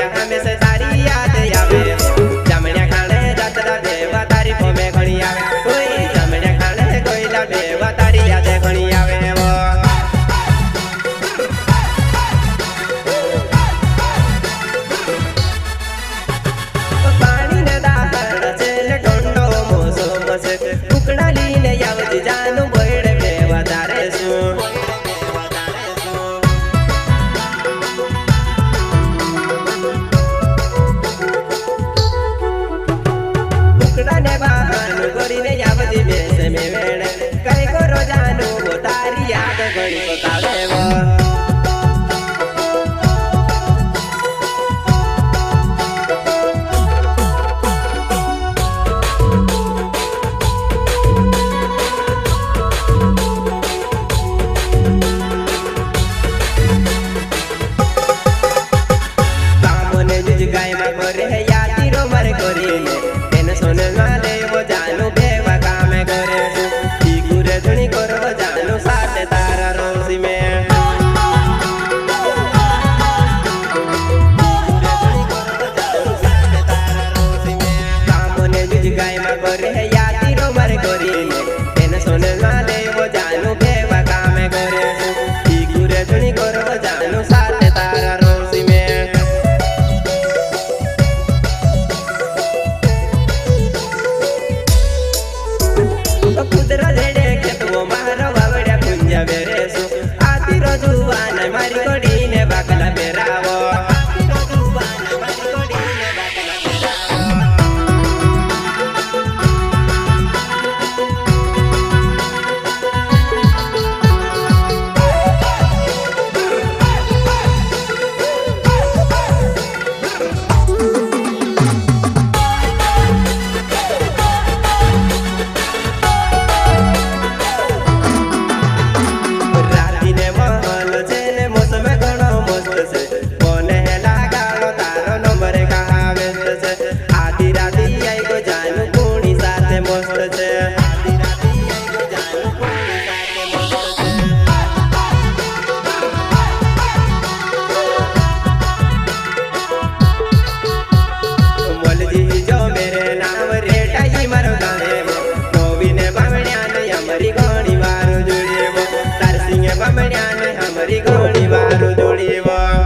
जामण्या हमेशा तारी याद आवे जामण्या खाने जातरा देवा तारी फोमे घणी आवे कोई जामण्या खाने कोईला देवा तारी याद घणी आवे वो पानी ने दाहड़ से ने ठंडो मौसम से कुकड़ा लीने यावती जानू बड़े देवा तारे सु ने यावती बेस में वेड़े कई को रोजानू वो तारी याद घड़ी को तावे वो कामने जुज गाय मा करे है यादी रो मर करे ने तेन सोने ना ले वो जानू बेवा काम करे ई गुरे धनी करो जानू साथ तारा रोसी में कामने जुज गाय मा करे है यादी रो मर करे ने तेन सोने ना ले वो जानू बेवा काम करे ई गुरे धनी करो जानू साथ तारा रोसी में कुदरा झेड़े खेत वो मारो बावड़िया कुंजा मेरे सो आती रो जुवान मारी कोड़ी ने बाकला मेरावो आती रो जुवान मारी कोड़ी ने बाकला हमारी घणी वारो जोड़ी वो